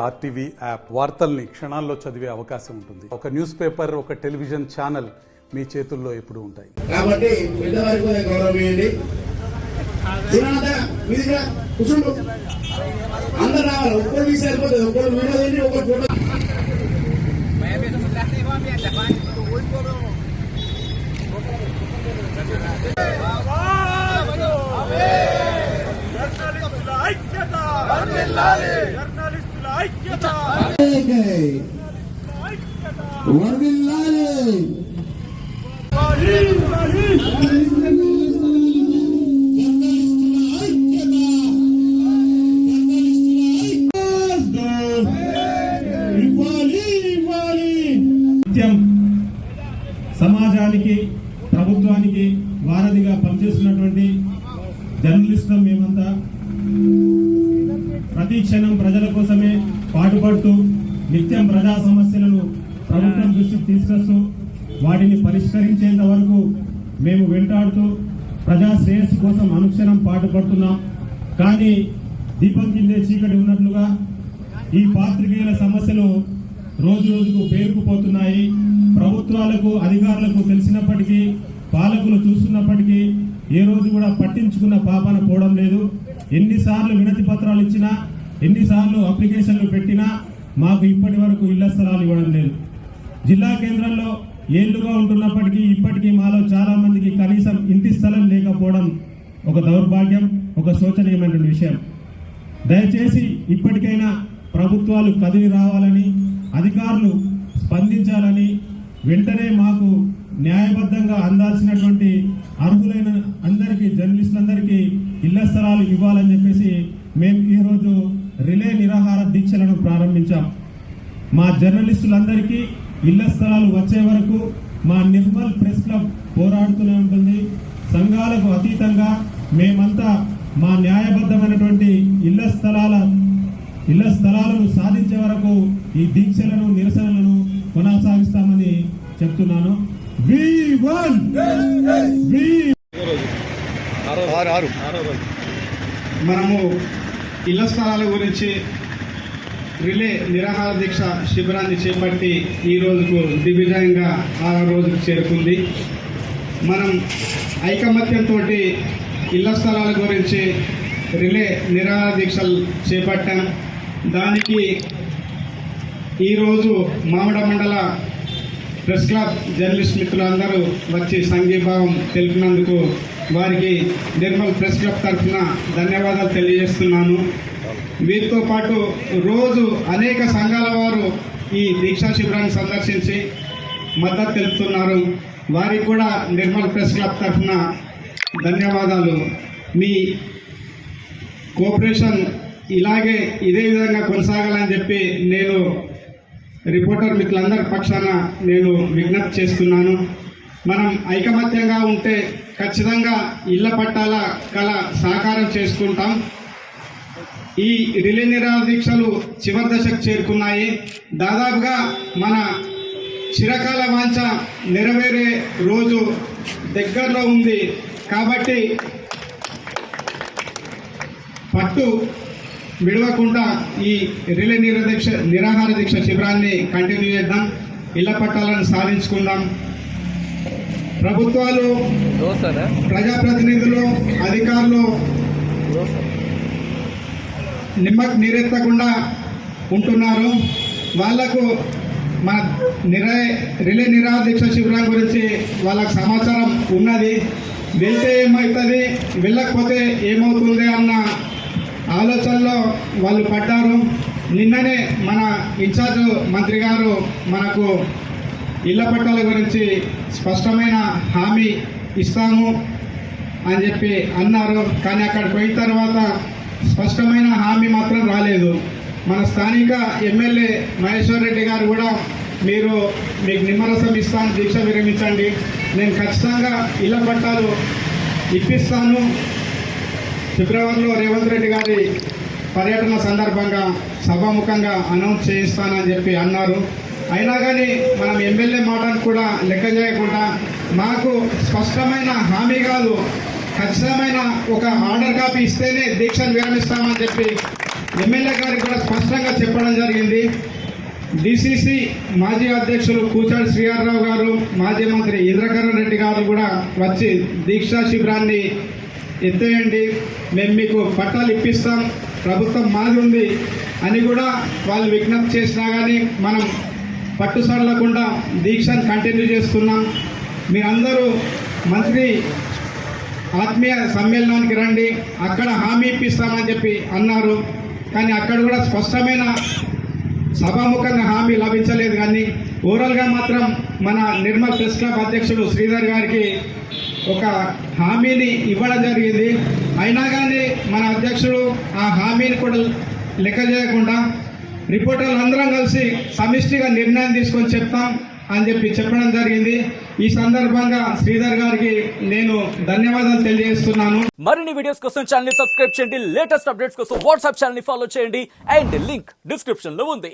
RTV app వార్తల్ని క్షణాల్లో చదివే అవకాశం ఉంటుంది. ఒక న్యూస్ పేపర్, ఒక టెలివిజన్ ఛానల్ మీ చేతుల్లో ఎప్పుడూ ఉంటాయి. కాబట్టి పెద్దవారికి గౌరవం ఇవ్వండి. కూర్చుండు, అందరు రావాలి. ఒక్కరు తీసి సరిపోతుంది. ఒక్కరు వీడియో తిండి, ఒకరు ఫోటో. సమాజానికి ప్రభుత్వానికి వారధిగా పనిచేస్తున్నటువంటి జర్నలిస్టులు మేమంతా ప్రతి క్షణం ప్రజల కోసమే పాటుపడుతూ నిత్యం ప్రజా సమస్యలను ప్రభుత్వం దృష్టికి తీసుకొస్తూ వాటిని పరిష్కరించేంత వరకు మేము వెంటాడుతూ ప్రజా శ్రేయస్సు కోసం అనుక్షణం పాటుపడుతున్నాం. కానీ దీపం కిందే చీకటి ఉన్నట్లుగా ఈ పాత్రికేయుల సమస్యలు రోజు రోజుకు పేరుకుపోతున్నాయి. ప్రభుత్వాలకు అధికారులకు తెలిసినప్పటికీ, పాలకులు చూస్తున్నప్పటికీ ఏ రోజు కూడా పట్టించుకున్న పాపాన పోవడం లేదు. ఎన్నిసార్లు వినతి పత్రాలు ఇచ్చినా, ఎన్నిసార్లు అప్లికేషన్లు పెట్టినా మాకు ఇప్పటి వరకు ఇళ్ల స్థలాలు ఇవ్వడం లేదు. జిల్లా కేంద్రంలో ఏళ్లుగా ఉంటున్నప్పటికీ ఇప్పటికీ మాలో చాలా మందికి కనీసం ఇంటి స్థలం లేకపోవడం ఒక దౌర్భాగ్యం, ఒక శోచనీయమైన విషయం. దయచేసి ఇప్పటికైనా ప్రభుత్వాలు కదిలి రావాలని, అధికారులు స్పందించాలని, వెంటనే మాకు న్యాయబద్ధంగా అందాల్సినటువంటి అర్హులైన అందరికీ, జర్నలిస్టులందరికీ ఇళ్ల స్థలాలు ఇవ్వాలని చెప్పేసి మేము ఈరోజు రిలే నిరాహార దీక్షలను ప్రారంభించాం. మా జర్నలిస్టులందరికీ ఇళ్ల స్థలాలు వచ్చే వరకు మా నిర్మల్ ప్రెస్ క్లబ్ పోరాడుతూనే ఉంటుంది. సంఘాలకు అతీతంగా మేమంతా మా న్యాయబద్ధమైనటువంటి ఇళ్ల స్థలాలను సాధించే వరకు ఈ దీక్షలను, నిరసనలను కొనసాగిస్తామని చెప్తున్నాను. మనము ఇళ్ల స్థలాల గురించి రిలే నిరాహార దీక్ష శిబిరాన్ని చేపట్టి ఈ రోజుకు దిగ్విజయంగా 6వ రోజుకు చేరుకుంది. మనం ఐకమత్యంతో ఇళ్ల స్థలాల గురించి రిలే నిరాహార దీక్షలు చేపట్టాం. దానికి ఈరోజు మామిడ మండల ప్రెస్ క్లబ్ జర్నలిస్ట్ మిత్రులందరూ వచ్చి సంఘీభావం తెలిపినందుకు వారికి నిర్మల్ ప్రెస్ క్లబ్ తరఫున ధన్యవాదాలు తెలియజేస్తున్నాను. వీరితో పాటు రోజు అనేక సంఘాల వారు ఈ దీక్షా శిబిరాన్ని సందర్శించి మద్దతు తెలుపుతున్నారు. వారికి కూడా నిర్మల్ ప్రెస్ క్లబ్ తరఫున ధన్యవాదాలు. మీ కోఆపరేషన్ ఇలాగే ఇదే విధంగా కొనసాగాలని చెప్పి నేను రిపోర్టర్ మిత్రులందరి పక్షాన నేను విజ్ఞప్తి చేస్తున్నాను. మనం ఐకమత్యంగా ఉంటే ఖచ్చితంగా ఇళ్ల పట్టాల కళ సాకారం చేసుకుంటాం. ఈ రిలే నిరాహార దీక్షలు చివరి దశకు చేరుకున్నాయి. దాదాపుగా మన చిరకాల వాంఛ నెరవేరే రోజు దగ్గరలో ఉంది. కాబట్టి పట్టు విడవకుండా ఈ రిలే నిరాహార దీక్ష శిబిరాన్ని కంటిన్యూ చేద్దాం. ఇళ్ల పట్టాలను సాధించుకుందాం. ప్రభుత్వాలు, ప్రజాప్రతినిధులు, అధికారులు నీరెత్తకుండా ఉంటున్నారు. వాళ్లకు మన రిలే నిరాహార దీక్ష శిబిరం గురించి వాళ్ళకు సమాచారం ఉన్నది. వెళ్తే ఏమవుతుంది, వెళ్ళకపోతే ఏమవుతుంది అన్న ఆలోచనలో వాళ్ళు పడ్డారు. నిన్ననే మన ఇన్ఛార్జ్ మంత్రి గారు మనకు ఇళ్ల పట్టాల గురించి స్పష్టమైన హామీ ఇస్తాము అని చెప్పి అన్నారు. కానీ అక్కడ పోయిన తర్వాత స్పష్టమైన హామీ మాత్రం రాలేదు. మన స్థానిక ఎమ్మెల్యే మహేశ్వర్ రెడ్డి గారు కూడా మీకు నిమ్మరసం ఇస్తాను, దీక్ష విరమించండి, నేను ఖచ్చితంగా ఇళ్ల పట్టాలు ఇప్పిస్తాను, ఫిబ్రవరిలో రేవంత్ రెడ్డి గారి పర్యటన సందర్భంగా సభాముఖంగా అనౌన్స్ చేయిస్తానని చెప్పి అన్నారు. అయినా కానీ మనం ఎమ్మెల్యే మాటను కూడా లెక్క చేయకుండా మాకు స్పష్టమైన హామీ కాదు, ఖచ్చితమైన ఒక ఆర్డర్ కాపీ ఇస్తేనే దీక్షను విరమిస్తామని చెప్పి ఎమ్మెల్యే గారికి కూడా స్పష్టంగా చెప్పడం జరిగింది. డిసిసి మాజీ అధ్యక్షులు కూచాడి శ్రీహరిరావు గారు, మాజీ మంత్రి ఇంద్రకరణ్ రెడ్డి గారు కూడా వచ్చి దీక్షా శిబిరాన్ని ఎత్తేయండి, మేము మీకు పట్టాలు ఇప్పిస్తాం, ప్రభుత్వం మాది ఉంది అని కూడా వాళ్ళు విజ్ఞప్తి చేసినా కానీ మనం పట్టుసడలకుండా దీక్షను కంటిన్యూ చేస్తున్నాం. మీరందరూ మంత్రి ఆత్మీయ సమ్మేళనానికి రండి, అక్కడ హామీ ఇప్పిస్తామని చెప్పి అన్నారు. కానీ అక్కడ కూడా స్పష్టమైన సభాముఖంగా హామీ లభించలేదు. కానీ ఓవరాల్గా మాత్రం మన నిర్మల్ ప్రెస్ క్లబ్ అధ్యక్షుడు శ్రీధర్ గారికి ఒక హామీని ఇవ్వడం జరిగింది. అయినా కానీ మన అధ్యక్షుడు ఆ హామీని కూడా లెక్క చేయకుండా రిపోర్టర్లు అందరం కలిసి సమిష్టిగా నిర్ణయం తీసుకొని చెప్తాం అని చెప్పడం జరిగింది. ఈ సందర్భంగా శ్రీధర్ గారికి నేను ధన్యవాదాలు తెలియజేస్తున్నాను. మరిన్ని వీడియోస్ కోసం ఛానల్ ని సబ్స్క్రైబ్ చేయండి, లేటెస్ట్ అప్డేట్స్ కోసం వాట్సాప్ ఛానల్ ని ఫాలో చేయండి అండ్ లింక్ డిస్క్రిప్షన్ లో ఉంది.